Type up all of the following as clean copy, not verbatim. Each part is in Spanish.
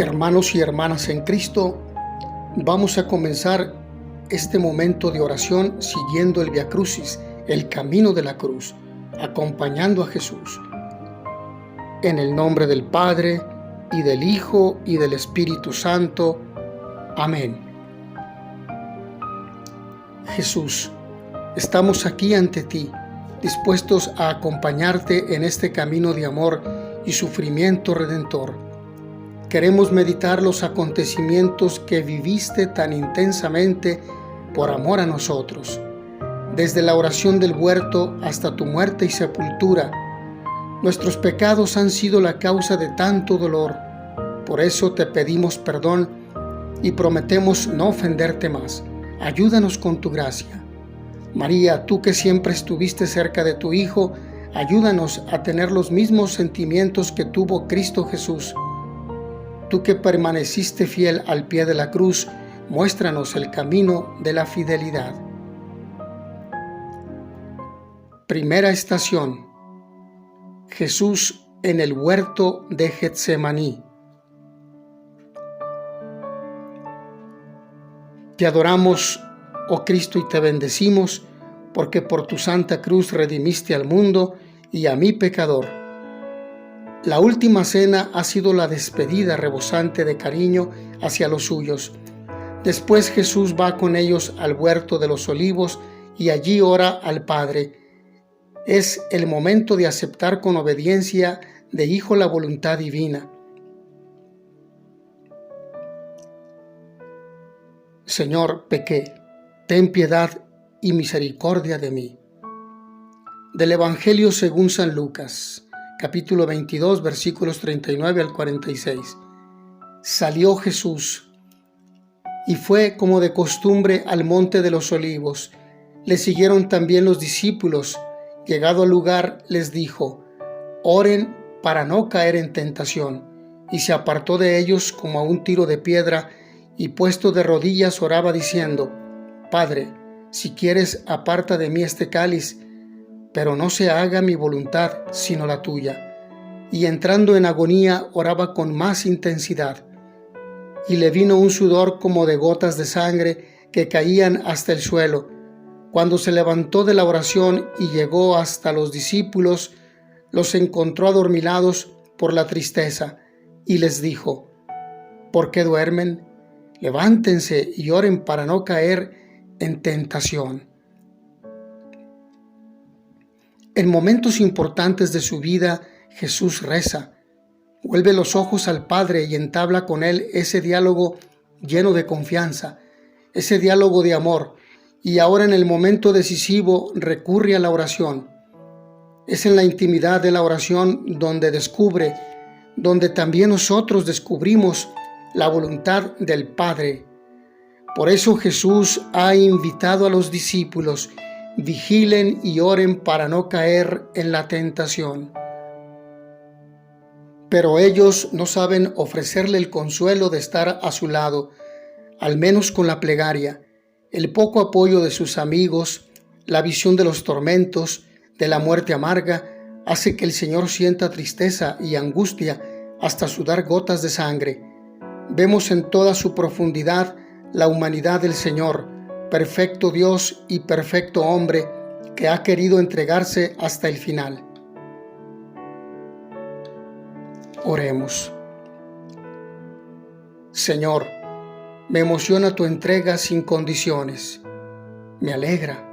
Hermanos y hermanas en Cristo, vamos a comenzar este momento de oración siguiendo el Vía Crucis, el camino de la cruz, acompañando a Jesús. En el nombre del Padre, y del Hijo, y del Espíritu Santo. Amén. Jesús, estamos aquí ante ti, dispuestos a acompañarte en este camino de amor y sufrimiento redentor. Queremos meditar los acontecimientos que viviste tan intensamente por amor a nosotros. Desde la oración del huerto hasta tu muerte y sepultura, nuestros pecados han sido la causa de tanto dolor. Por eso te pedimos perdón y prometemos no ofenderte más. Ayúdanos con tu gracia. María, tú que siempre estuviste cerca de tu Hijo, ayúdanos a tener los mismos sentimientos que tuvo Cristo Jesús. Tú que permaneciste fiel al pie de la cruz, muéstranos el camino de la fidelidad. Primera estación: Jesús en el huerto de Getsemaní. Te adoramos, oh Cristo, y te bendecimos, porque por tu santa cruz redimiste al mundo y a mí pecador. La última cena ha sido la despedida rebosante de cariño hacia los suyos. Después Jesús va con ellos al huerto de los olivos y allí ora al Padre. Es el momento de aceptar con obediencia de hijo la voluntad divina. Señor, pequé, ten piedad y misericordia de mí. Del Evangelio según San Lucas, capítulo 22, versículos 39 al 46. Salió Jesús y fue como de costumbre al monte de los olivos. Le siguieron también los discípulos. Llegado al lugar, les dijo: oren para no caer en tentación. Y se apartó de ellos como a un tiro de piedra, y puesto de rodillas oraba diciendo: Padre, si quieres, aparta de mí este cáliz, pero no se haga mi voluntad, sino la tuya. Y entrando en agonía, oraba con más intensidad. Y le vino un sudor como de gotas de sangre que caían hasta el suelo. Cuando se levantó de la oración y llegó hasta los discípulos, los encontró adormilados por la tristeza, y les dijo: ¿por qué duermen? Levántense y oren para no caer en tentación. En momentos importantes de su vida, Jesús reza, vuelve los ojos al Padre y entabla con Él ese diálogo lleno de confianza, ese diálogo de amor, y ahora en el momento decisivo recurre a la oración. Es en la intimidad de la oración donde también nosotros descubrimos la voluntad del Padre. Por eso Jesús ha invitado a los discípulos: vigilen y oren para no caer en la tentación. Pero ellos no saben ofrecerle el consuelo de estar a su lado, al menos con la plegaria. El poco apoyo de sus amigos, la visión de los tormentos, de la muerte amarga, hace que el Señor sienta tristeza y angustia hasta sudar gotas de sangre. Vemos en toda su profundidad la humanidad del Señor, perfecto Dios y perfecto hombre, que ha querido entregarse hasta el final. Oremos. Señor, me emociona tu entrega sin condiciones. Me alegra.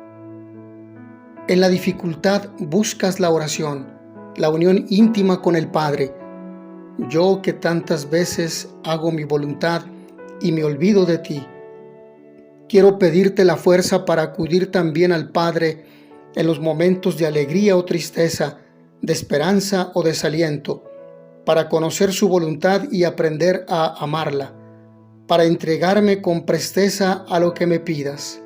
En la dificultad buscas la oración, la unión íntima con el Padre. Yo que tantas veces hago mi voluntad y me olvido de ti, quiero pedirte la fuerza para acudir también al Padre en los momentos de alegría o tristeza, de esperanza o desaliento, para conocer su voluntad y aprender a amarla, para entregarme con presteza a lo que me pidas.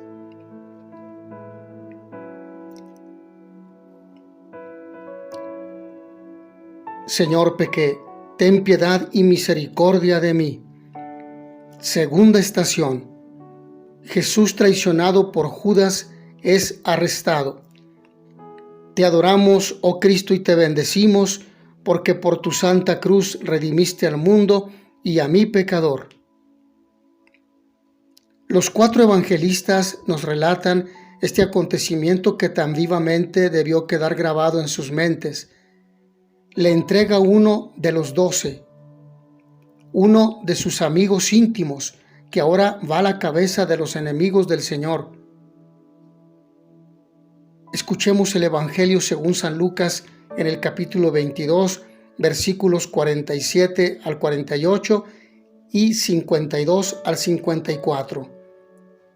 Señor, pequé, ten piedad y misericordia de mí. Segunda estación: Jesús, traicionado por Judas, es arrestado. Te adoramos, oh Cristo, y te bendecimos, porque por tu santa cruz redimiste al mundo y a mí pecador. Los 4 evangelistas nos relatan este acontecimiento que tan vivamente debió quedar grabado en sus mentes. Le entrega uno de los 12, uno de sus amigos íntimos, que ahora va a la cabeza de los enemigos del Señor. Escuchemos el Evangelio según San Lucas en el capítulo 22, versículos 47 al 48 y 52 al 54.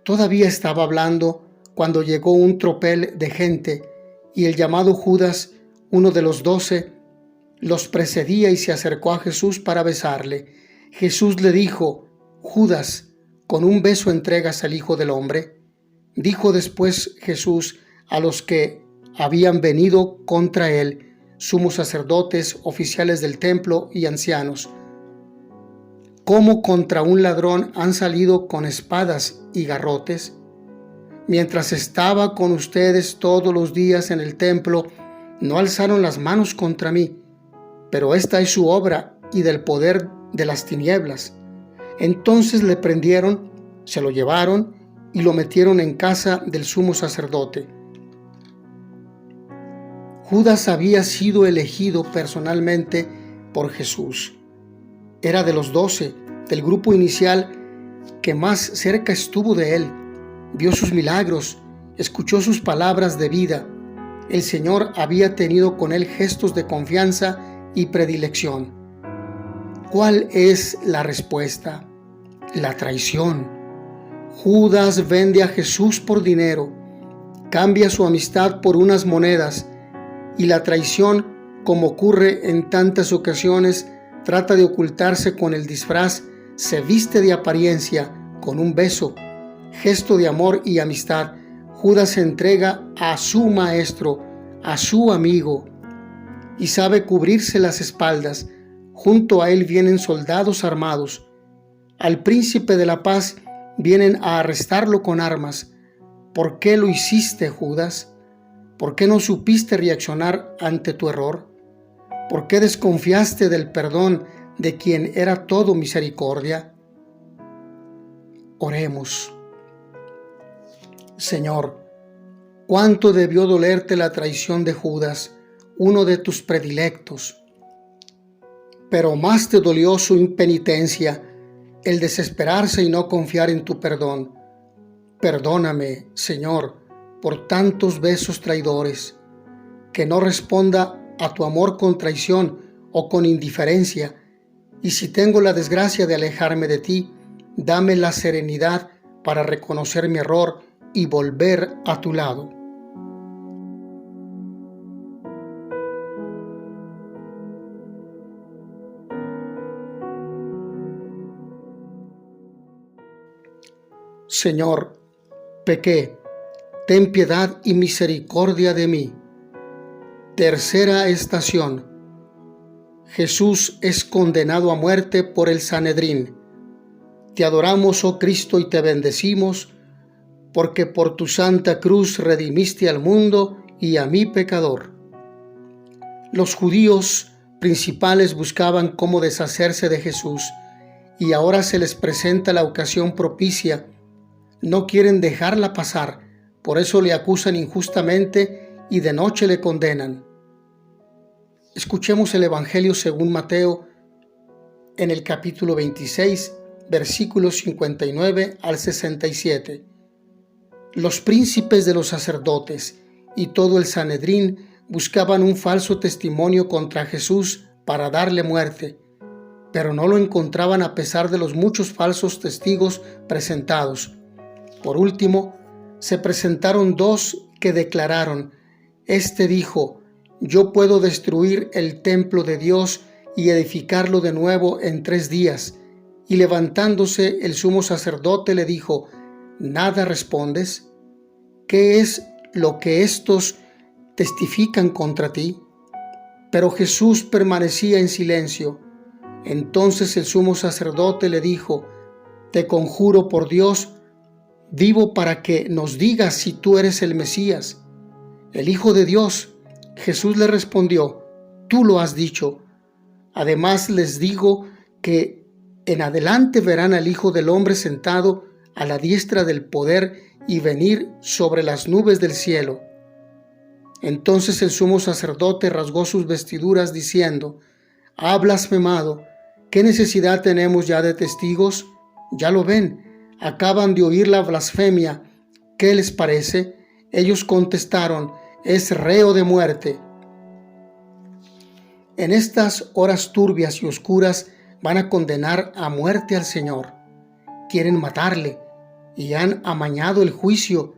Todavía estaba hablando cuando llegó un tropel de gente, y el llamado Judas, uno de los 12, los precedía y se acercó a Jesús para besarle. Jesús le dijo: Judas, ¿con un beso entregas al Hijo del Hombre? Dijo después Jesús a los que habían venido contra él, sumos sacerdotes, oficiales del templo y ancianos: ¿cómo contra un ladrón han salido con espadas y garrotes? Mientras estaba con ustedes todos los días en el templo, no alzaron las manos contra mí, pero esta es su obra y del poder de las tinieblas. Entonces le prendieron, se lo llevaron y lo metieron en casa del sumo sacerdote. Judas había sido elegido personalmente por Jesús. Era de los 12, del grupo inicial que más cerca estuvo de él. Vio sus milagros, escuchó sus palabras de vida. El Señor había tenido con él gestos de confianza y predilección. ¿Cuál es la respuesta? La traición. Judas vende a Jesús por dinero, cambia su amistad por unas monedas, y la traición, como ocurre en tantas ocasiones, trata de ocultarse con el disfraz, se viste de apariencia con un beso, gesto de amor y amistad. Judas se entrega a su maestro, a su amigo, y sabe cubrirse las espaldas. Junto a él vienen soldados armados. Al príncipe de la paz vienen a arrestarlo con armas. ¿Por qué lo hiciste, Judas? ¿Por qué no supiste reaccionar ante tu error? ¿Por qué desconfiaste del perdón de quien era todo misericordia? Oremos. Señor, cuánto debió dolerte la traición de Judas, uno de tus predilectos. Pero más te dolió su impenitencia, el desesperarse y no confiar en tu perdón. Perdóname, Señor, por tantos besos traidores, que no responda a tu amor con traición o con indiferencia, y si tengo la desgracia de alejarme de ti, dame la serenidad para reconocer mi error y volver a tu lado. Señor, pequé, ten piedad y misericordia de mí. Tercera estación. Jesús es condenado a muerte por el Sanedrín. Te adoramos, oh Cristo, y te bendecimos, porque por tu santa cruz redimiste al mundo y a mí pecador. Los judíos principales buscaban cómo deshacerse de Jesús, y ahora se les presenta la ocasión propicia. No quieren dejarla pasar, por eso le acusan injustamente y de noche le condenan. Escuchemos el Evangelio según Mateo en el capítulo 26, versículos 59 al 67. Los príncipes de los sacerdotes y todo el Sanedrín buscaban un falso testimonio contra Jesús para darle muerte, pero no lo encontraban a pesar de los muchos falsos testigos presentados. Por último, se presentaron 2 que declararon: Este dijo: Yo puedo destruir el templo de Dios y edificarlo de nuevo en 3 días. Y levantándose el sumo sacerdote le dijo: ¿Nada respondes? ¿Qué es lo que estos testifican contra ti? Pero Jesús permanecía en silencio. Entonces el sumo sacerdote le dijo: Te conjuro por Dios vivo para que nos digas si tú eres el Mesías, el Hijo de Dios. Jesús le respondió: Tú lo has dicho. Además les digo que En adelante verán al Hijo del Hombre sentado a la diestra del poder y venir sobre las nubes del cielo. Entonces el sumo sacerdote rasgó sus vestiduras diciendo: «Ha blasfemado. ¿Qué necesidad tenemos ya de testigos? Ya lo ven, acaban de oír la blasfemia. ¿Qué les parece?». Ellos contestaron: «Es reo de muerte». En estas horas turbias y oscuras van a condenar a muerte al Señor. Quieren matarle y han amañado el juicio.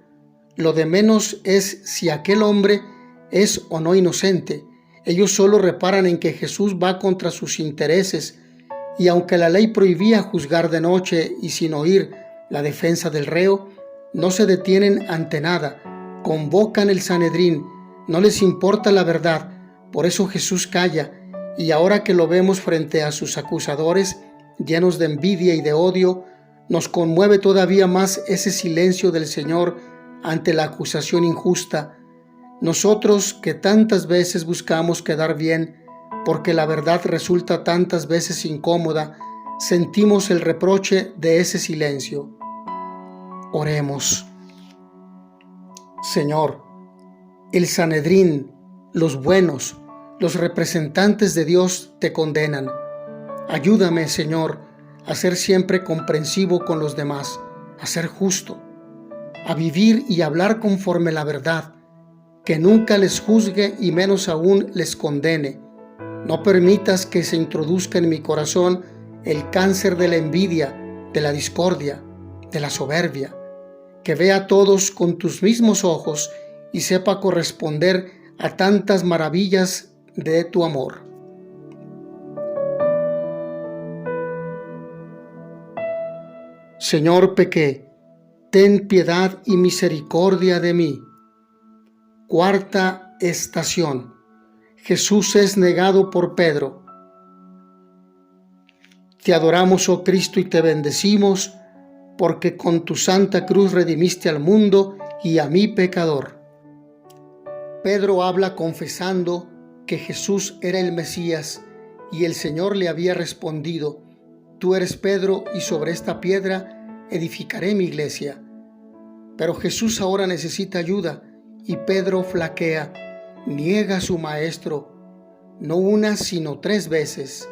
Lo de menos es si aquel hombre es o no inocente. Ellos solo reparan en que Jesús va contra sus intereses, y aunque la ley prohibía juzgar de noche y sin oír la defensa del reo, no se detienen ante nada. Convocan el Sanedrín, no les importa la verdad. Por eso Jesús calla, y ahora que lo vemos frente a sus acusadores, llenos de envidia y de odio, nos conmueve todavía más ese silencio del Señor ante la acusación injusta. Nosotros que tantas veces buscamos quedar bien, porque la verdad resulta tantas veces incómoda, sentimos el reproche de ese silencio. Oremos. Señor, el Sanedrín, los buenos, los representantes de Dios te condenan. Ayúdame, Señor, a ser siempre comprensivo con los demás, a ser justo, a vivir y hablar conforme la verdad, que nunca les juzgue y menos aún les condene. No permitas que se introduzca en mi corazón el cáncer de la envidia, de la discordia, de la soberbia. Que vea a todos con tus mismos ojos y sepa corresponder a tantas maravillas de tu amor. Señor, pequé, ten piedad y misericordia de mí. Cuarta estación. Jesús es negado por Pedro. Te adoramos, oh Cristo, y te bendecimos, porque con tu santa cruz redimiste al mundo y a mí pecador. Pedro habla confesando que Jesús era el Mesías, y el Señor le había respondido: «Tú eres Pedro, y sobre esta piedra edificaré mi iglesia». Pero Jesús ahora necesita ayuda, y Pedro flaquea, niega a su maestro, no una sino 3 veces.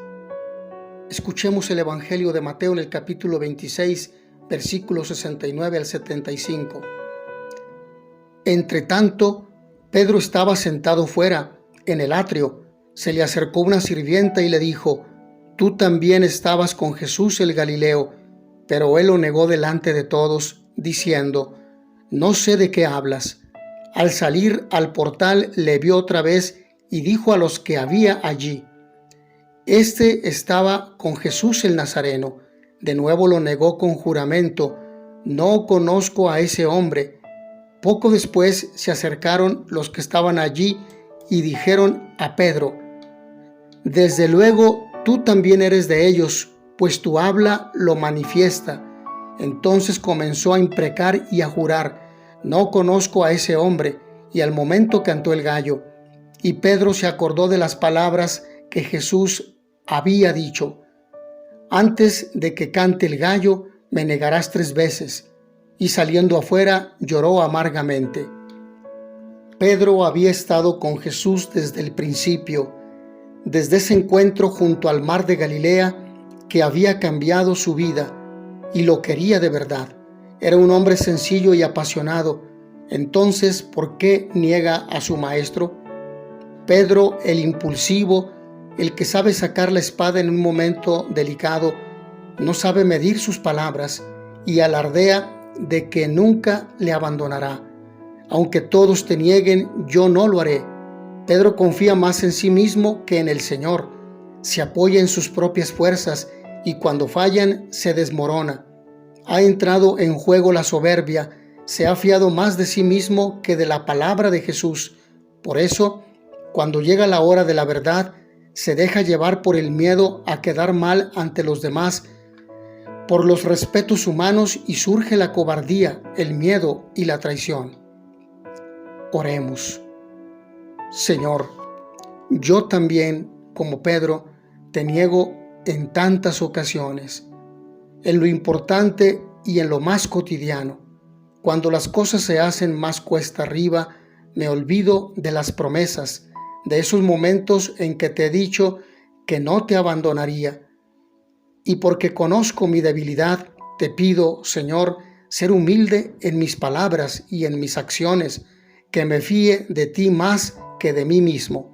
Escuchemos el Evangelio de Mateo en el capítulo 26, versículos 69 al 75. Entre tanto, Pedro estaba sentado fuera, en el atrio. Se le acercó una sirvienta y le dijo: «Tú también estabas con Jesús el Galileo». Pero él lo negó delante de todos, diciendo: «No sé de qué hablas». Al salir al portal le vio otra vez y dijo a los que había allí: «Este estaba con Jesús el Nazareno». De nuevo lo negó con juramento: «No conozco a ese hombre». Poco después se acercaron los que estaban allí y dijeron a Pedro: «Desde luego tú también eres de ellos, pues tu habla lo manifiesta». Entonces comenzó a imprecar y a jurar: «No conozco a ese hombre». Y al momento cantó el gallo. Y Pedro se acordó de las palabras que Jesús había dicho: «Antes de que cante el gallo, me negarás 3 veces». Y saliendo afuera, lloró amargamente. Pedro había estado con Jesús desde el principio, desde ese encuentro junto al mar de Galilea que había cambiado su vida, y lo quería de verdad. Era un hombre sencillo y apasionado. Entonces, ¿por qué niega a su maestro? Pedro, el impulsivo, el que sabe sacar la espada en un momento delicado, no sabe medir sus palabras y alardea de que nunca le abandonará. «Aunque todos te nieguen, yo no lo haré». Pedro confía más en sí mismo que en el Señor. Se apoya en sus propias fuerzas y cuando fallan se desmorona. Ha entrado en juego la soberbia. Se ha fiado más de sí mismo que de la palabra de Jesús. Por eso, cuando llega la hora de la verdad, se deja llevar por el miedo a quedar mal ante los demás, por los respetos humanos, y surge la cobardía, el miedo y la traición. Oremos. Señor, yo también, como Pedro, te niego en tantas ocasiones, en lo importante y en lo más cotidiano. Cuando las cosas se hacen más cuesta arriba, me olvido de las promesas, de esos momentos en que te he dicho que no te abandonaría. Y porque conozco mi debilidad, te pido, Señor, ser humilde en mis palabras y en mis acciones, que me fíe de ti más que de mí mismo.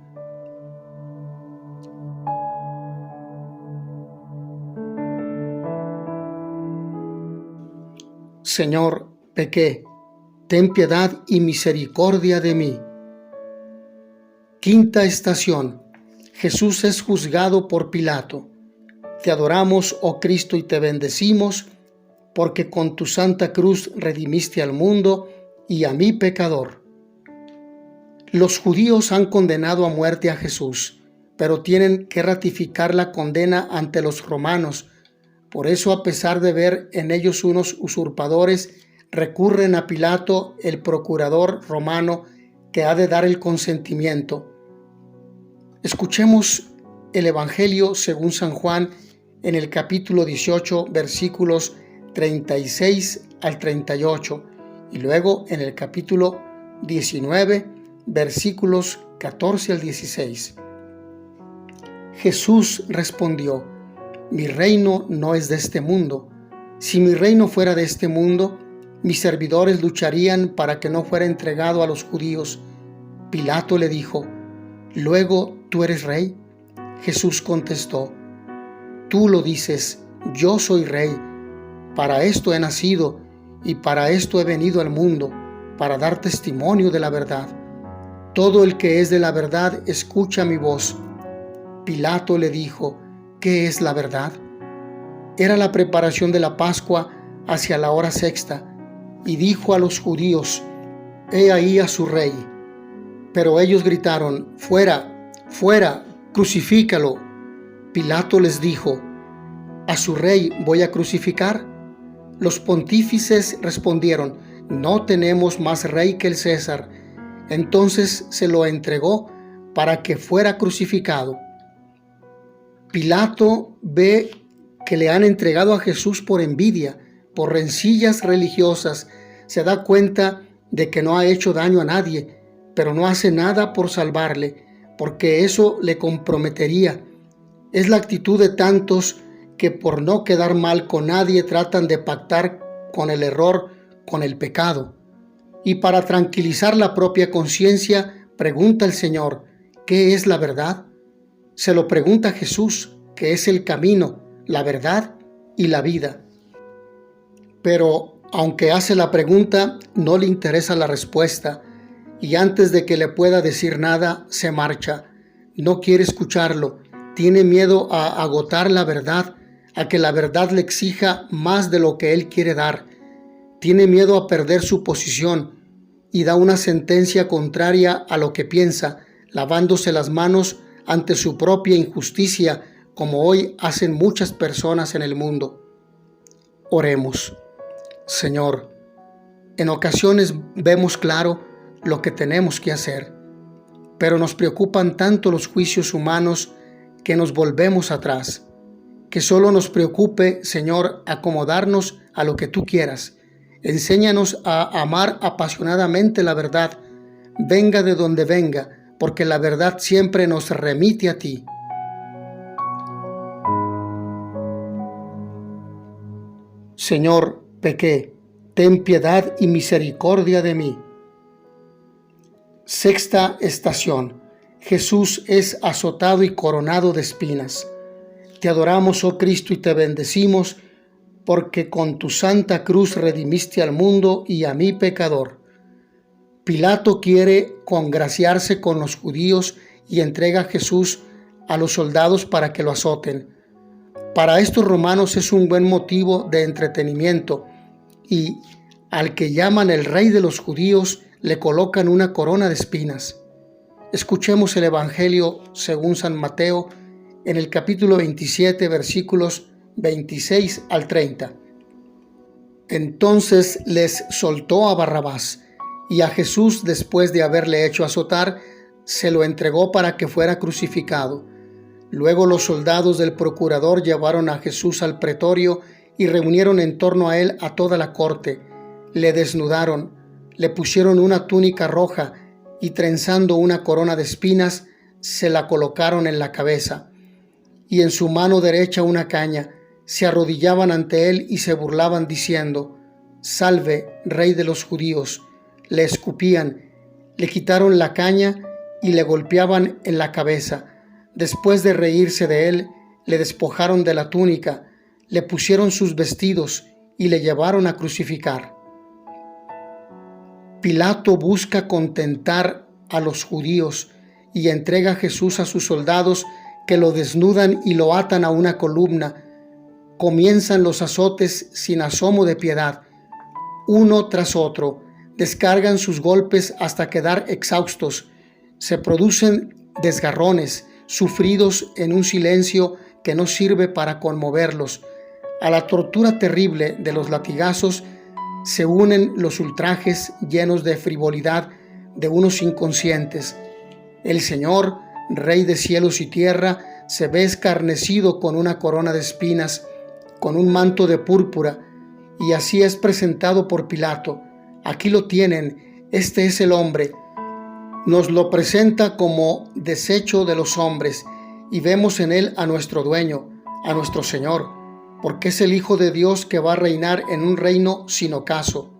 Señor, pequé, ten piedad y misericordia de mí. Quinta estación. Jesús es juzgado por Pilato. Te adoramos, oh Cristo, y te bendecimos, porque con tu santa cruz redimiste al mundo y a mí pecador. Los judíos han condenado a muerte a Jesús, pero tienen que ratificar la condena ante los romanos. Por eso, a pesar de ver en ellos unos usurpadores, recurren a Pilato, el procurador romano, que ha de dar el consentimiento. Escuchemos el Evangelio según San Juan en el capítulo 18, versículos 36 al 38, y luego en el capítulo 19, versículos 14 al 16. Jesús respondió: Mi reino no es de este mundo. Si mi reino fuera de este mundo, mis servidores lucharían para que no fuera entregado a los judíos. Pilato le dijo: ¿Luego tú eres rey? Jesús contestó: Tú lo dices, yo soy rey. Para esto he nacido y para esto he venido al mundo, para dar testimonio de la verdad. Todo el que es de la verdad escucha mi voz. Pilato le dijo: ¿Qué es la verdad? Era la preparación de la Pascua hacia la hora sexta, y dijo a los judíos: He ahí a su rey. Pero ellos gritaron: Fuera, fuera, crucifícalo. Pilato les dijo: ¿A su rey voy a crucificar? Los pontífices respondieron: No tenemos más rey que el César. Entonces se lo entregó para que fuera crucificado. Pilato ve que le han entregado a Jesús por envidia, por rencillas religiosas. Se da cuenta de que no ha hecho daño a nadie, pero no hace nada por salvarle, porque eso le comprometería. Es la actitud de tantos que por no quedar mal con nadie tratan de pactar con el error, con el pecado. Y para tranquilizar la propia conciencia, pregunta el Señor: ¿qué es la verdad? Se lo pregunta a Jesús, que es el camino, la verdad y la vida. Pero aunque hace la pregunta, no le interesa la respuesta, y antes de que le pueda decir nada, se marcha. No quiere escucharlo, tiene miedo a agotar la verdad, a que la verdad le exija más de lo que él quiere dar. Tiene miedo a perder su posición y da una sentencia contraria a lo que piensa, lavándose las manos ante su propia injusticia, como hoy hacen muchas personas en el mundo. Oremos. Señor, en ocasiones vemos claro lo que tenemos que hacer, pero nos preocupan tanto los juicios humanos que nos volvemos atrás. Que solo nos preocupe, Señor, acomodarnos a lo que tú quieras. Enséñanos a amar apasionadamente la verdad, venga de donde venga, porque la verdad siempre nos remite a ti. Señor, pequé, ten piedad y misericordia de mí. Sexta estación. Jesús es azotado y coronado de espinas. Te adoramos, oh Cristo, y te bendecimos, porque con tu santa cruz redimiste al mundo y a mí pecador. Pilato quiere congraciarse con los judíos y entrega a Jesús a los soldados para que lo azoten. Para estos romanos es un buen motivo de entretenimiento, y al que llaman el rey de los judíos le colocan una corona de espinas. Escuchemos el Evangelio según San Mateo en el capítulo 27, versículos 26 al 30. Entonces les soltó a Barrabás, y a Jesús, después de haberle hecho azotar, se lo entregó para que fuera crucificado. Luego los soldados del procurador llevaron a Jesús al pretorio y reunieron en torno a él a toda la corte. Le desnudaron, le pusieron una túnica roja y trenzando una corona de espinas, se la colocaron en la cabeza. Y en su mano derecha una caña. Se arrodillaban ante él y se burlaban diciendo: «Salve, Rey de los judíos». Le escupían, le quitaron la caña y le golpeaban en la cabeza. Después de reírse de él, le despojaron de la túnica, le pusieron sus vestidos y le llevaron a crucificar. Pilato busca contentar a los judíos y entrega a Jesús a sus soldados, que lo desnudan y lo atan a una columna. Comienzan los azotes sin asomo de piedad. Uno tras otro, descargan sus golpes hasta quedar exhaustos. Se producen desgarrones, sufridos en un silencio que no sirve para conmoverlos. A la tortura terrible de los latigazos se unen los ultrajes llenos de frivolidad de unos inconscientes. El Señor, Rey de cielos y tierra, se ve escarnecido con una corona de espinas, con un manto de púrpura, y así es presentado por Pilato. Aquí lo tienen, este es el hombre. Nos lo presenta como desecho de los hombres, y vemos en él a nuestro dueño, a nuestro Señor, porque es el Hijo de Dios que va a reinar en un reino sin ocaso.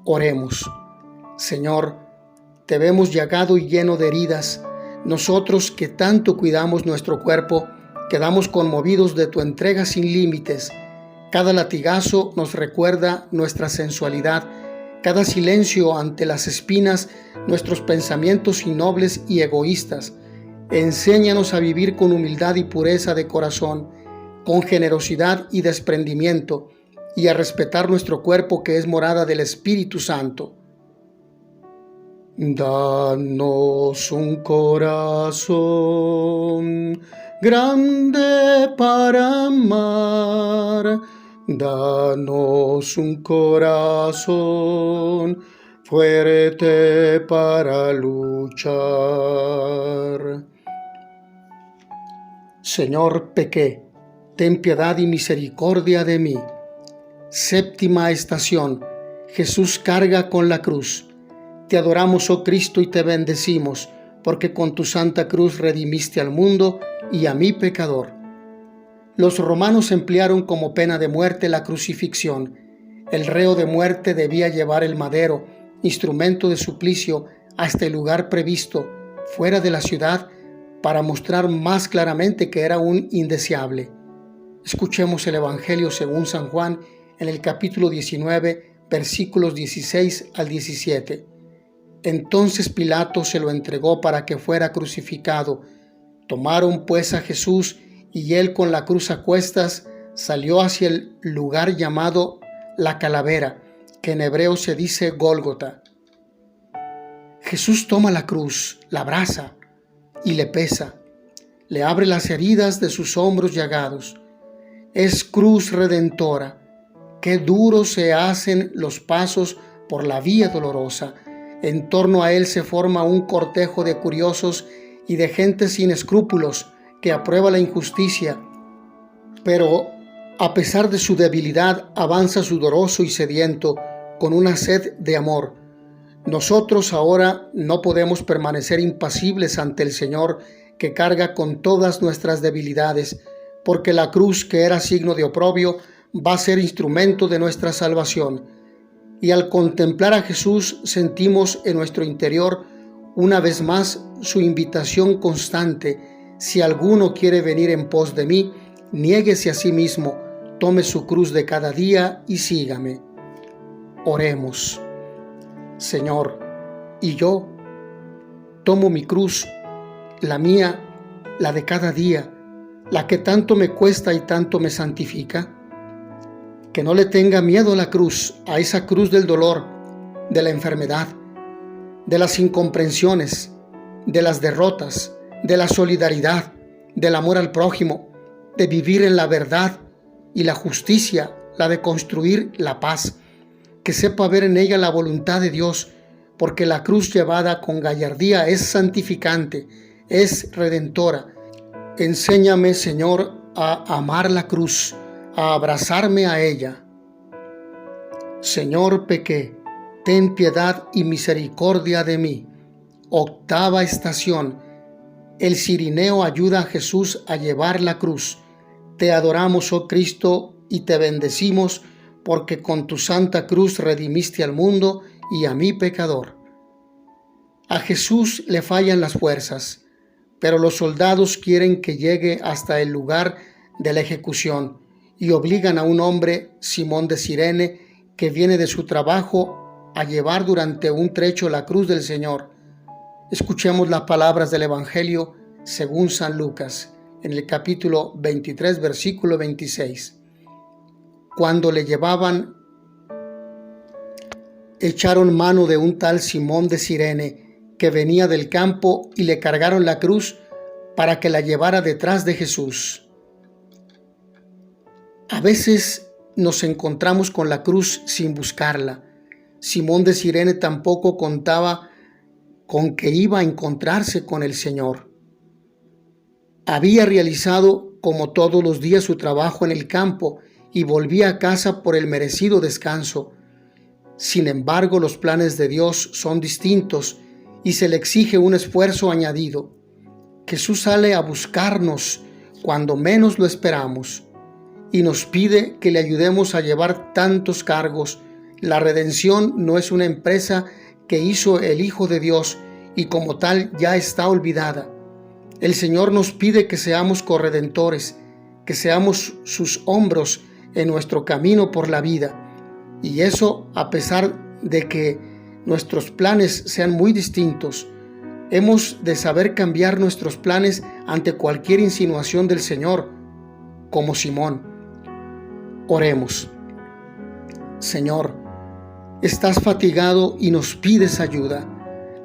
Oremos. Señor, te vemos llagado y lleno de heridas. Nosotros que tanto cuidamos nuestro cuerpo, quedamos conmovidos de tu entrega sin límites. Cada latigazo nos recuerda nuestra sensualidad, cada silencio ante las espinas, nuestros pensamientos innobles y egoístas. Enséñanos a vivir con humildad y pureza de corazón, con generosidad y desprendimiento, y a respetar nuestro cuerpo que es morada del Espíritu Santo. Danos un corazón grande para amar. Danos un corazón fuerte para luchar. Señor, pequé, ten piedad y misericordia de mí. Séptima estación. Jesús carga con la cruz. Te adoramos, oh Cristo, y te bendecimos, porque con tu santa cruz redimiste al mundo y a mí pecador. Los romanos emplearon como pena de muerte la crucifixión. El reo de muerte debía llevar el madero, instrumento de suplicio, hasta el lugar previsto, fuera de la ciudad, para mostrar más claramente que era un indeseable. Escuchemos el Evangelio según San Juan en el capítulo 19, versículos 16 al 17. Entonces Pilato se lo entregó para que fuera crucificado. Tomaron pues a Jesús, y él con la cruz a cuestas salió hacia el lugar llamado La Calavera, que en hebreo se dice Gólgota. Jesús toma la cruz, la abraza y le pesa. Le abre las heridas de sus hombros llagados. Es cruz redentora. Qué duros se hacen los pasos por la vía dolorosa. En torno a él se forma un cortejo de curiosos y de gente sin escrúpulos que aprueba la injusticia, pero a pesar de su debilidad avanza sudoroso y sediento con una sed de amor. Nosotros ahora no podemos permanecer impasibles ante el Señor, que carga con todas nuestras debilidades, porque la cruz, que era signo de oprobio, va a ser instrumento de nuestra salvación. Y al contemplar a Jesús sentimos en nuestro interior una vez más su invitación constante: si alguno quiere venir en pos de mí, niéguese a sí mismo, tome su cruz de cada día y sígame. Oremos. Señor, y yo tomo mi cruz, la mía, la de cada día, la que tanto me cuesta y tanto me santifica. Que no le tenga miedo a la cruz, a esa cruz del dolor, de la enfermedad, de las incomprensiones, de las derrotas, de la solidaridad, del amor al prójimo, de vivir en la verdad y la justicia, la de construir la paz. Que sepa ver en ella la voluntad de Dios, porque la cruz llevada con gallardía es santificante, es redentora, Enséñame, Señor, a amar la cruz, a abrazarme a ella. Señor, pequé, ten piedad y misericordia de mí. Octava estación. El cirineo ayuda a Jesús a llevar la cruz. Te adoramos, oh Cristo, y te bendecimos, porque con tu santa cruz redimiste al mundo y a mí pecador. A Jesús le fallan las fuerzas, pero los soldados quieren que llegue hasta el lugar de la ejecución y obligan a un hombre, Simón de Cirene, que viene de su trabajo, a llevar durante un trecho la cruz del Señor. Escuchemos las palabras del Evangelio según San Lucas, en el capítulo 23, versículo 26. Cuando le llevaban, echaron mano de un tal Simón de Cirene, que venía del campo, y le cargaron la cruz para que la llevara detrás de Jesús. A veces nos encontramos con la cruz sin buscarla. Simón de Cirene tampoco contaba con que iba a encontrarse con el Señor. Había realizado como todos los días su trabajo en el campo y volvía a casa por el merecido descanso. Sin embargo, los planes de Dios son distintos y se le exige un esfuerzo añadido. Jesús sale a buscarnos cuando menos lo esperamos y nos pide que le ayudemos a llevar tantos cargos. La redención no es una empresa que hizo el Hijo de Dios y como tal ya está olvidada. El Señor nos pide que seamos corredentores, que seamos sus hombros en nuestro camino por la vida. Y eso a pesar de que nuestros planes sean muy distintos. Hemos de saber cambiar nuestros planes ante cualquier insinuación del Señor, como Simón. Oremos. Señor, estás fatigado y nos pides ayuda.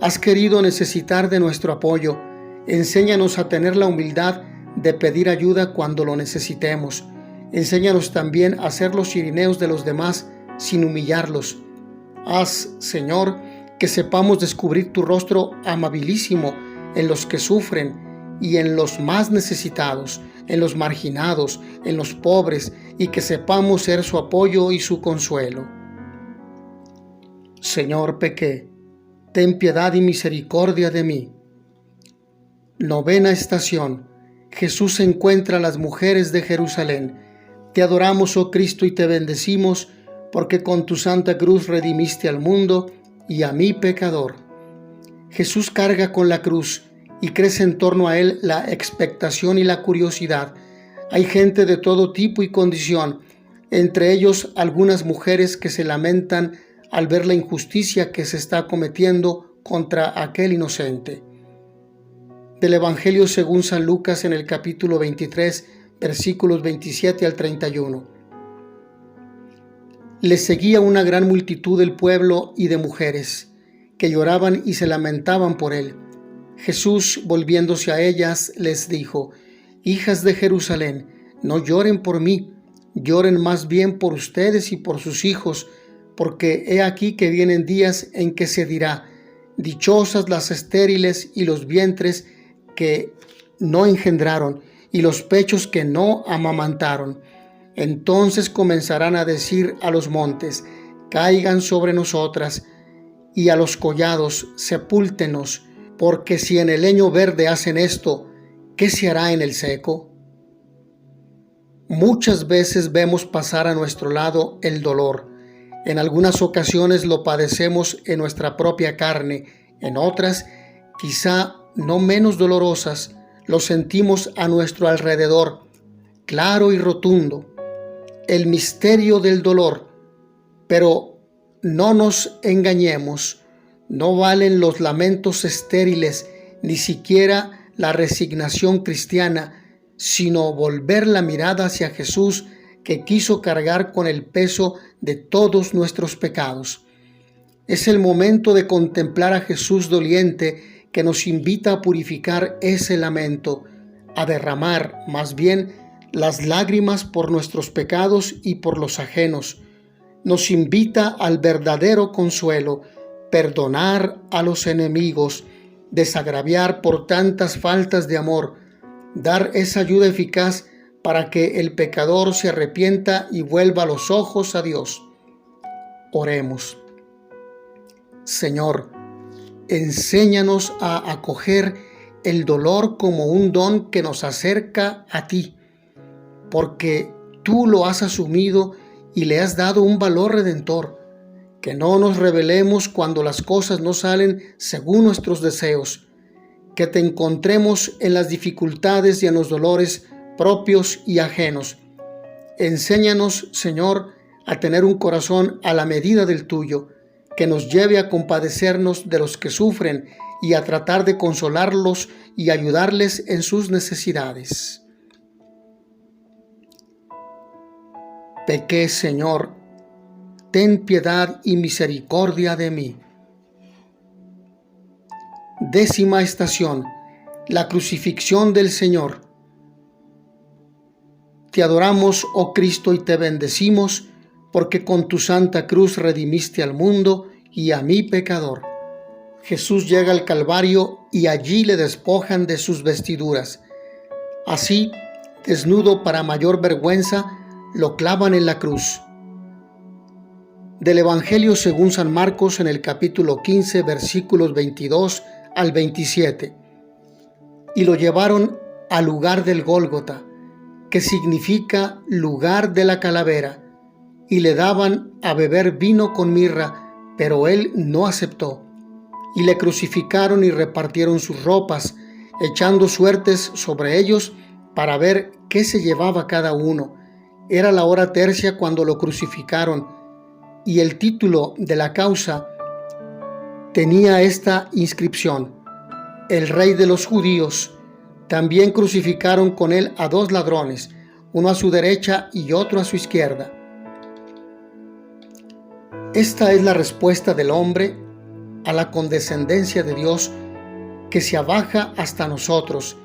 Has querido necesitar de nuestro apoyo. Enséñanos a tener la humildad de pedir ayuda cuando lo necesitemos. Enséñanos también a ser los cirineos de los demás sin humillarlos. Haz, Señor, que sepamos descubrir tu rostro amabilísimo en los que sufren y en los más necesitados, en los marginados, en los pobres, y que sepamos ser su apoyo y su consuelo. Señor, pequé, ten piedad y misericordia de mí. Novena estación. Jesús encuentra a las mujeres de Jerusalén. Te adoramos, oh Cristo, y te bendecimos, porque con tu santa cruz redimiste al mundo y a mí pecador. Jesús carga con la cruz y crece en torno a él la expectación y la curiosidad. Hay gente de todo tipo y condición, entre ellos algunas mujeres que se lamentan al ver la injusticia que se está cometiendo contra aquel inocente. Del Evangelio según San Lucas, en el capítulo 23, versículos 27 al 31. Le seguía una gran multitud del pueblo y de mujeres, que lloraban y se lamentaban por él. Jesús, volviéndose a ellas, les dijo: Hijas de Jerusalén, no lloren por mí, lloren más bien por ustedes y por sus hijos, porque he aquí que vienen días en que se dirá: dichosas las estériles y los vientres que no engendraron, y los pechos que no amamantaron. Entonces comenzarán a decir a los montes: caigan sobre nosotras, y a los collados: sepúltenos, porque si en el leño verde hacen esto, ¿qué se hará en el seco? Muchas veces vemos pasar a nuestro lado el dolor. En algunas ocasiones lo padecemos en nuestra propia carne, en otras, quizá no menos dolorosas, lo sentimos a nuestro alrededor, claro y rotundo. El misterio del dolor. Pero no nos engañemos, no valen los lamentos estériles, ni siquiera la resignación cristiana, sino volver la mirada hacia Jesús, que quiso cargar con el peso de todos nuestros pecados. Es el momento de contemplar a Jesús doliente, que nos invita a purificar ese lamento, a derramar más bien las lágrimas por nuestros pecados y por los ajenos. Nos invita al verdadero consuelo, perdonar a los enemigos, desagraviar por tantas faltas de amor, dar esa ayuda eficaz para que el pecador se arrepienta y vuelva los ojos a Dios. Oremos. Señor, enséñanos a acoger el dolor como un don que nos acerca a ti, porque tú lo has asumido y le has dado un valor redentor. Que no nos rebelemos cuando las cosas no salen según nuestros deseos. Que te encontremos en las dificultades y en los dolores propios y ajenos. Enséñanos, Señor, a tener un corazón a la medida del tuyo, que nos lleve a compadecernos de los que sufren y a tratar de consolarlos y ayudarles en sus necesidades. Pequé, Señor, ten piedad y misericordia de mí. 10ª estación. La crucifixión del Señor. Te adoramos, oh Cristo, y te bendecimos, porque con tu santa cruz redimiste al mundo y a mí pecador. Jesús llega al Calvario y allí le despojan de sus vestiduras. Así, desnudo para mayor vergüenza, lo clavan en la cruz. Del Evangelio según San Marcos, en el capítulo 15, versículos 22 al 27. Y lo llevaron al lugar del Gólgota, que significa lugar de la calavera, y le daban a beber vino con mirra, pero él no aceptó. Y le crucificaron y repartieron sus ropas, echando suertes sobre ellos para ver qué se llevaba cada uno. Era la hora tercia cuando lo crucificaron, y el título de la causa tenía esta inscripción: El Rey de los Judíos. También crucificaron con él a 2 ladrones, uno a su derecha y otro a su izquierda. Esta es la respuesta del hombre a la condescendencia de Dios, que se abaja hasta nosotros.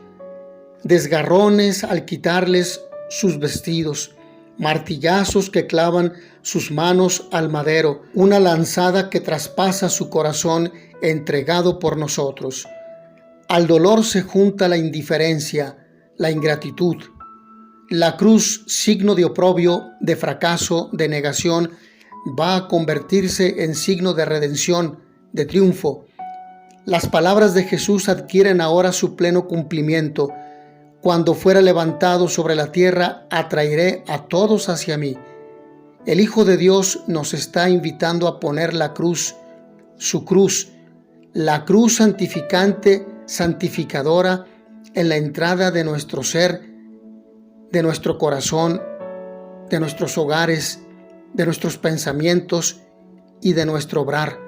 Desgarrones al quitarles sus vestidos, martillazos que clavan sus manos al madero, una lanzada que traspasa su corazón entregado por nosotros. Al dolor se junta la indiferencia, la ingratitud. La cruz, signo de oprobio, de fracaso, de negación, va a convertirse en signo de redención, de triunfo. Las palabras de Jesús adquieren ahora su pleno cumplimiento. Cuando fuera levantado sobre la tierra, atraeré a todos hacia mí. El Hijo de Dios nos está invitando a poner la cruz, su cruz, la cruz santificante, santificadora, en la entrada de nuestro ser, de nuestro corazón, de nuestros hogares, de nuestros pensamientos y de nuestro obrar.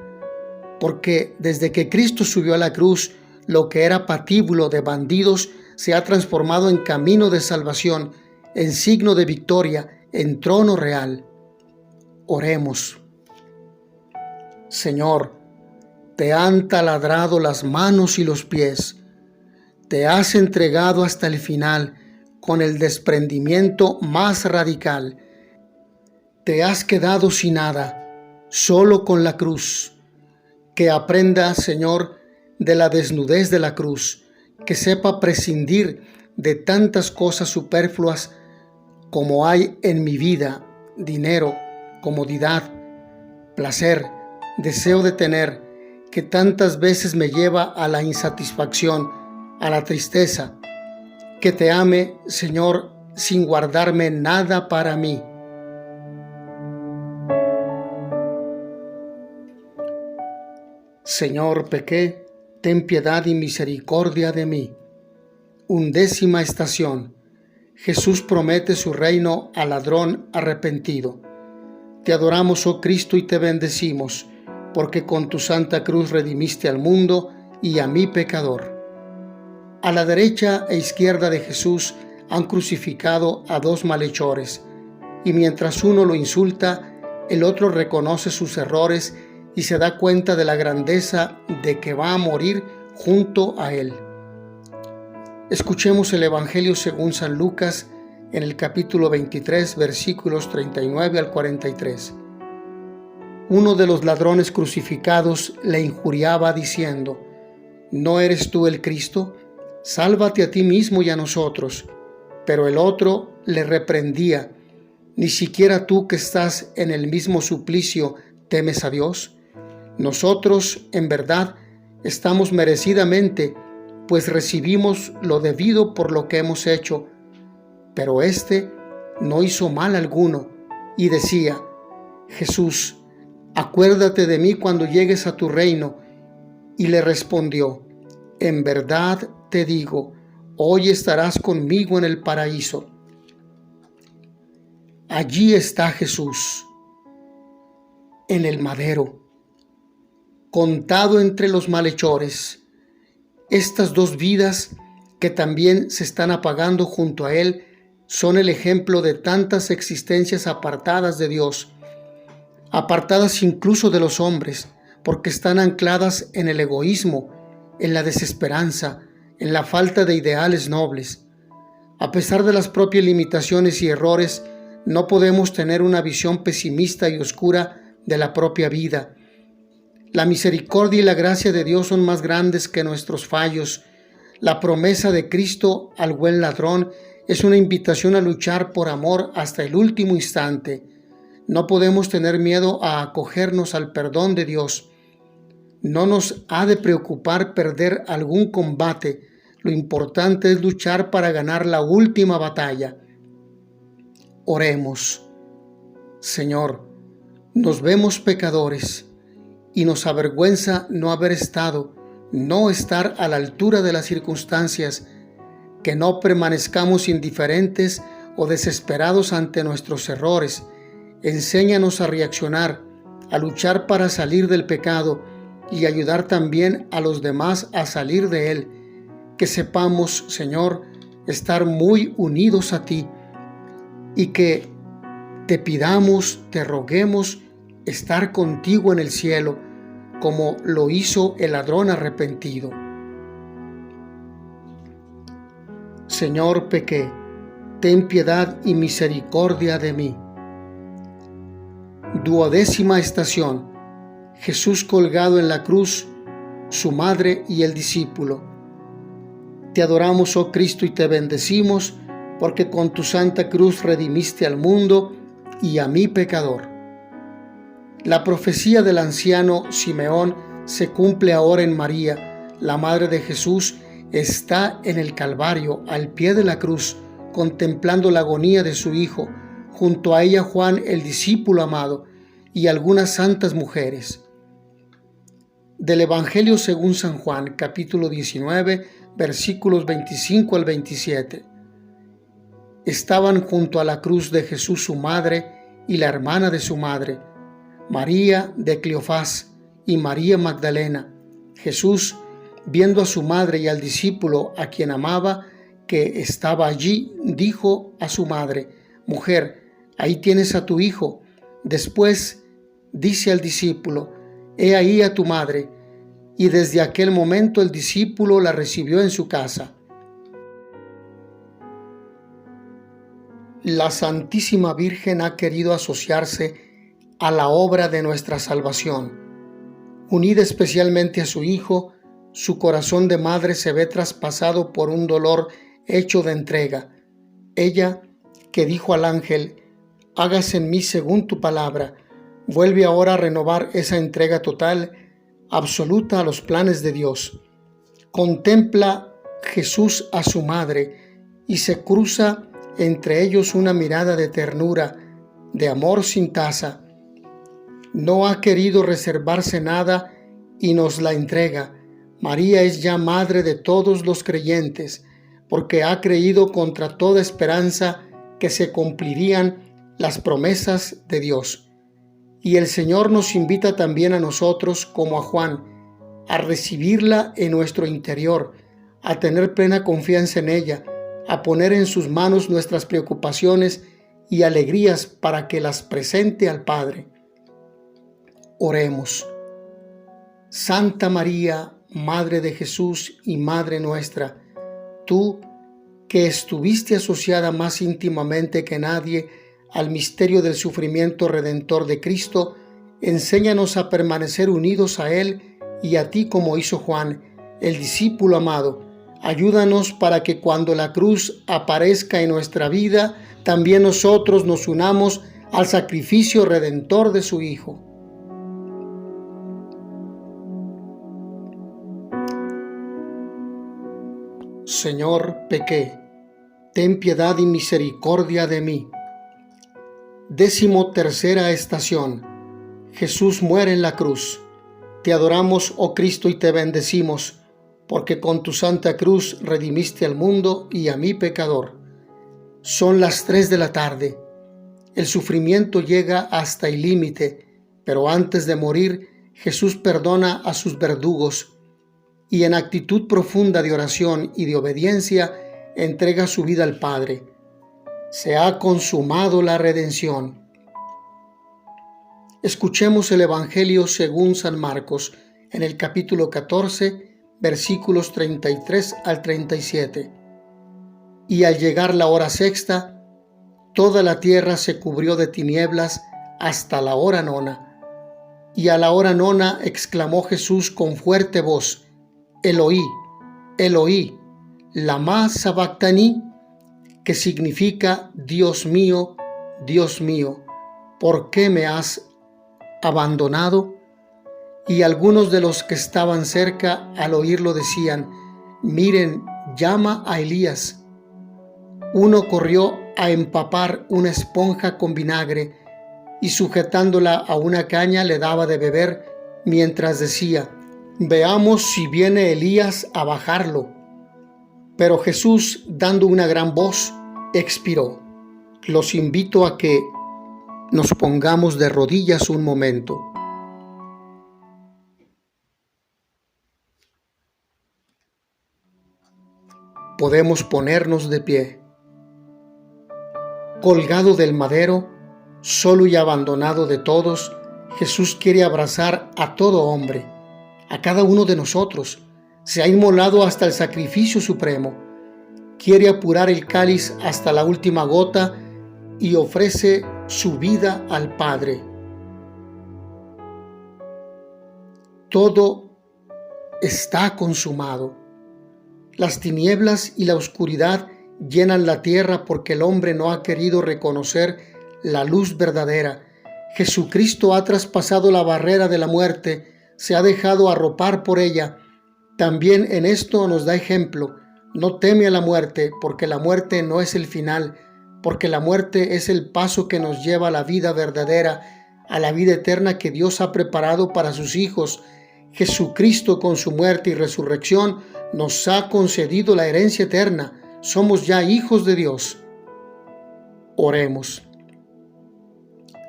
Porque desde que Cristo subió a la cruz, lo que era patíbulo de bandidos se ha transformado en camino de salvación, en signo de victoria, en trono real. Oremos. Señor, te han taladrado las manos y los pies, te has entregado hasta el final con el desprendimiento más radical. Te has quedado sin nada, solo con la cruz. Que aprenda, Señor, de la desnudez de la cruz, que sepa prescindir de tantas cosas superfluas como hay en mi vida: dinero, comodidad, placer, deseo de tener, que tantas veces me lleva a la insatisfacción, a la tristeza. Que te ame, Señor, sin guardarme nada para mí. Señor, pequé, ten piedad y misericordia de mí. 11ª estación. Jesús promete su reino al ladrón arrepentido. Te adoramos, oh Cristo, y te bendecimos, porque con tu santa cruz redimiste al mundo y a mí pecador. A la derecha e izquierda de Jesús han crucificado a 2 malhechores, y mientras uno lo insulta, el otro reconoce sus errores y se da cuenta de la grandeza de que va a morir junto a él. Escuchemos el Evangelio según San Lucas en el capítulo 23, versículos 39 al 43. Uno de los ladrones crucificados le injuriaba diciendo: ¿No eres tú el Cristo? sálvate a ti mismo y a nosotros. Pero el otro le reprendía: ¿ni siquiera tú, que estás en el mismo suplicio, temes a Dios? Nosotros, en verdad, estamos merecidamente, pues recibimos lo debido por lo que hemos hecho. Pero éste no hizo mal alguno, y decía: Jesús, acuérdate de mí cuando llegues a tu reino. Y le respondió: en verdad te digo, hoy estarás conmigo en el paraíso. Allí está Jesús, en el madero, contado entre los malhechores. Estas dos vidas que también se están apagando junto a Él son el ejemplo de tantas existencias apartadas de Dios, apartadas incluso de los hombres, porque están ancladas en el egoísmo, en la desesperanza, en la falta de ideales nobles. A pesar de las propias limitaciones y errores, no podemos tener una visión pesimista y oscura de la propia vida. La misericordia y la gracia de Dios son más grandes que nuestros fallos. La promesa de Cristo al buen ladrón es una invitación a luchar por amor hasta el último instante. No podemos tener miedo a acogernos al perdón de Dios. No nos ha de preocupar perder algún combate. Lo importante es luchar para ganar la última batalla. Oremos. Señor, nos vemos pecadores y nos avergüenza no haber estado, no estar a la altura de las circunstancias, que no permanezcamos indiferentes o desesperados ante nuestros errores. Enséñanos a reaccionar, a luchar para salir del pecado y ayudar también a los demás a salir de él. Que sepamos, Señor, estar muy unidos a ti y que te pidamos, te roguemos estar contigo en el cielo, como lo hizo el ladrón arrepentido. Señor, pequé, ten piedad y misericordia de mí. 12ª estación. Jesús colgado en la cruz, su madre y el discípulo. Te adoramos, oh Cristo, y te bendecimos, porque con tu santa cruz redimiste al mundo y a mí pecador. La profecía del anciano Simeón se cumple ahora en María. La madre de Jesús está en el Calvario, al pie de la cruz, contemplando la agonía de su Hijo. Junto a ella Juan, el discípulo amado, y algunas santas mujeres. Del Evangelio según San Juan, capítulo 19, versículos 25 al 27. Estaban junto a la cruz de Jesús su madre y la hermana de su madre, María de Cleofás y María Magdalena. Jesús, viendo a su madre y al discípulo a quien amaba, que estaba allí, dijo a su madre: Mujer, ahí tienes a tu hijo. Después dice al discípulo: He ahí a tu madre. Y desde aquel momento el discípulo la recibió en su casa. La Santísima Virgen ha querido asociarse a la obra de nuestra salvación. Unida especialmente a su Hijo, su corazón de madre se ve traspasado por un dolor hecho de entrega. Ella, que dijo al ángel: Hágase en mí según tu palabra, vuelve ahora a renovar esa entrega total, absoluta a los planes de Dios. Contempla Jesús a su madre y se cruza entre ellos una mirada de ternura, de amor sin tasa. No ha querido reservarse nada y nos la entrega. María es ya madre de todos los creyentes, porque ha creído contra toda esperanza que se cumplirían las promesas de Dios. Y el Señor nos invita también a nosotros, como a Juan, a recibirla en nuestro interior, a tener plena confianza en ella, a poner en sus manos nuestras preocupaciones y alegrías para que las presente al Padre. Oremos. Santa María, Madre de Jesús y Madre nuestra, tú que estuviste asociada más íntimamente que nadie al misterio del sufrimiento redentor de Cristo, enséñanos a permanecer unidos a Él y a ti como hizo Juan, el discípulo amado, Ayúdanos para que cuando la cruz aparezca en nuestra vida, también nosotros nos unamos al sacrificio redentor de su Hijo. Señor, pequé, ten piedad y misericordia de mí. 13ª estación. Jesús muere en la cruz. Te adoramos, oh Cristo, y te bendecimos, porque con tu santa cruz redimiste al mundo y a mí pecador. Son las 3 de la tarde. El sufrimiento llega hasta el límite, pero antes de morir, Jesús perdona a sus verdugos y en actitud profunda de oración y de obediencia entrega su vida al Padre. Se ha consumado la redención. Escuchemos el Evangelio según San Marcos, en el capítulo 14, versículos 33 al 37. Y al llegar la hora sexta, toda la tierra se cubrió de tinieblas hasta la hora nona. Y a la hora nona exclamó Jesús con fuerte voz: Eloí, Eloí, lama sabactani, que significa Dios mío, ¿por qué me has abandonado? Y algunos de los que estaban cerca al oírlo decían: miren, llama a Elías. Uno corrió a empapar una esponja con vinagre y sujetándola a una caña le daba de beber mientras decía: veamos si viene Elías a bajarlo. Pero Jesús, dando una gran voz, expiró. Los invito a que nos pongamos de rodillas un momento. Podemos ponernos de pie. Colgado del madero, solo y abandonado de todos, Jesús quiere abrazar a todo hombre, a cada uno de nosotros. Se ha inmolado hasta el sacrificio supremo. Quiere apurar el cáliz hasta la última gota y ofrece su vida al Padre. Todo está consumado. Las tinieblas y la oscuridad llenan la tierra porque el hombre no ha querido reconocer la luz verdadera. Jesucristo ha traspasado la barrera de la muerte, se ha dejado arropar por ella. También en esto nos da ejemplo. No teme a la muerte, porque la muerte no es el final, porque la muerte es el paso que nos lleva a la vida verdadera, a la vida eterna que Dios ha preparado para sus hijos. Jesucristo, con su muerte y resurrección, nos ha concedido la herencia eterna. Somos ya hijos de Dios. Oremos.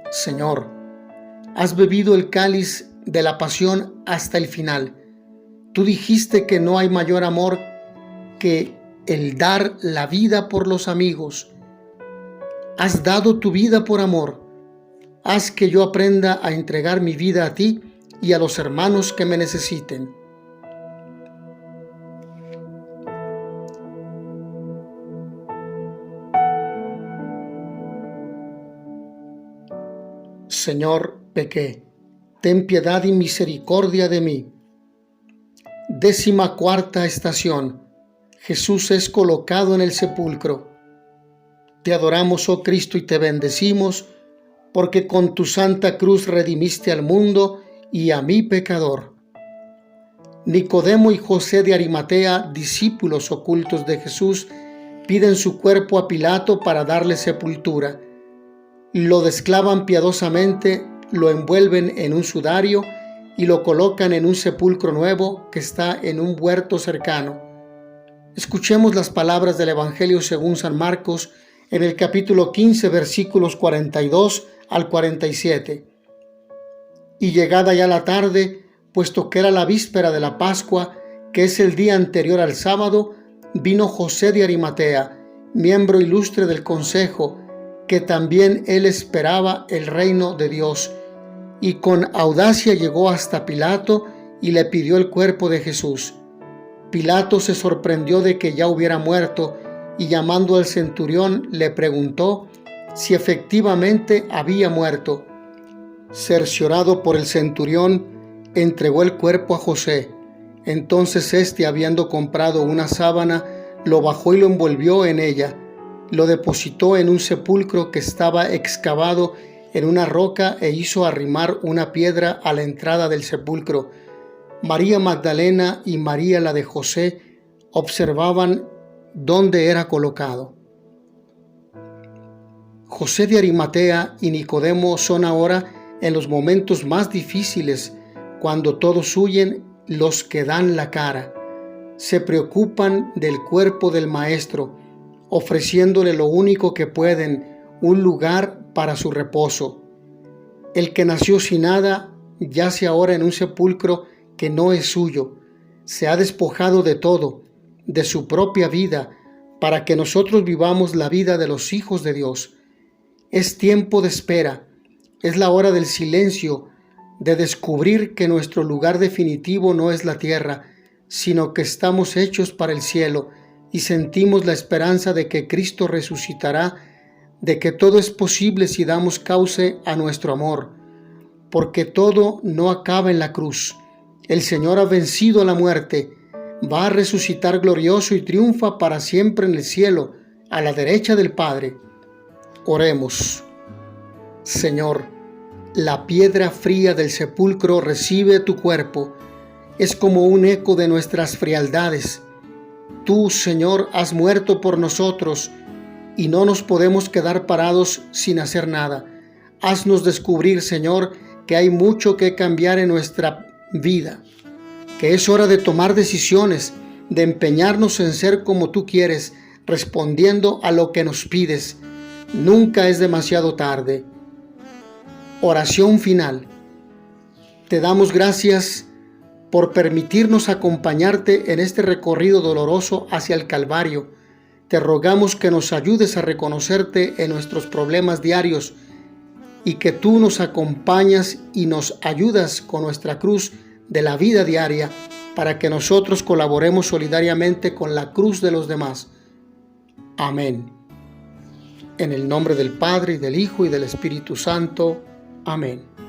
Señor, has bebido el cáliz de la pasión hasta el final. Tú dijiste que no hay mayor amor que el dar la vida por los amigos. Has dado tu vida por amor. Haz que yo aprenda a entregar mi vida a ti y a los hermanos que me necesiten. Señor, pequé, ten piedad y misericordia de mí. 14ª estación. Jesús es colocado en el sepulcro. Te adoramos, oh Cristo, y te bendecimos, porque con tu santa cruz redimiste al mundo y a mí pecador. Nicodemo y José de Arimatea, discípulos ocultos de Jesús, piden su cuerpo a Pilato para darle sepultura. Lo desclavan piadosamente, lo envuelven en un sudario y lo colocan en un sepulcro nuevo que está en un huerto cercano. Escuchemos las palabras del Evangelio según San Marcos en el capítulo 15, versículos 42 al 47. Y llegada ya la tarde, puesto que era la víspera de la Pascua, que es el día anterior al sábado, vino José de Arimatea, miembro ilustre del consejo, que también él esperaba el reino de Dios, y con audacia llegó hasta Pilato y le pidió el cuerpo de Jesús. Pilato se sorprendió de que ya hubiera muerto, y llamando al centurión le preguntó si efectivamente había muerto. Cerciorado por el centurión, entregó el cuerpo a José. Entonces éste, habiendo comprado una sábana, lo bajó y lo envolvió en ella, lo depositó en un sepulcro que estaba excavado en una roca e hizo arrimar una piedra a la entrada del sepulcro. María Magdalena y María la de José observaban dónde era colocado. José de Arimatea y Nicodemo son ahora en los momentos más difíciles, cuando todos huyen, los que dan la cara. Se preocupan del cuerpo del Maestro, ofreciéndole lo único que pueden, un lugar para su reposo. El que nació sin nada yace ahora en un sepulcro que no es suyo. Se ha despojado de todo, de su propia vida, para que nosotros vivamos la vida de los hijos de Dios. Es tiempo de espera, es la hora del silencio, de descubrir que nuestro lugar definitivo no es la tierra, sino que estamos hechos para el cielo y sentimos la esperanza de que Cristo resucitará, de que todo es posible si damos cauce a nuestro amor, porque todo no acaba en la cruz. El Señor ha vencido a la muerte, va a resucitar glorioso y triunfa para siempre en el cielo, a la derecha del Padre. Oremos. Señor, la piedra fría del sepulcro recibe tu cuerpo, es como un eco de nuestras frialdades. Tú, Señor, has muerto por nosotros y no nos podemos quedar parados sin hacer nada. Haznos descubrir, Señor, que hay mucho que cambiar en nuestra vida, que es hora de tomar decisiones, de empeñarnos en ser como tú quieres, respondiendo a lo que nos pides. Nunca es demasiado tarde. Oración final. Te damos gracias por permitirnos acompañarte en este recorrido doloroso hacia el Calvario. Te rogamos que nos ayudes a reconocerte en nuestros problemas diarios y que tú nos acompañas y nos ayudas con nuestra cruz de la vida diaria para que nosotros colaboremos solidariamente con la cruz de los demás. Amén. En el nombre del Padre, y del Hijo, y del Espíritu Santo. Amén.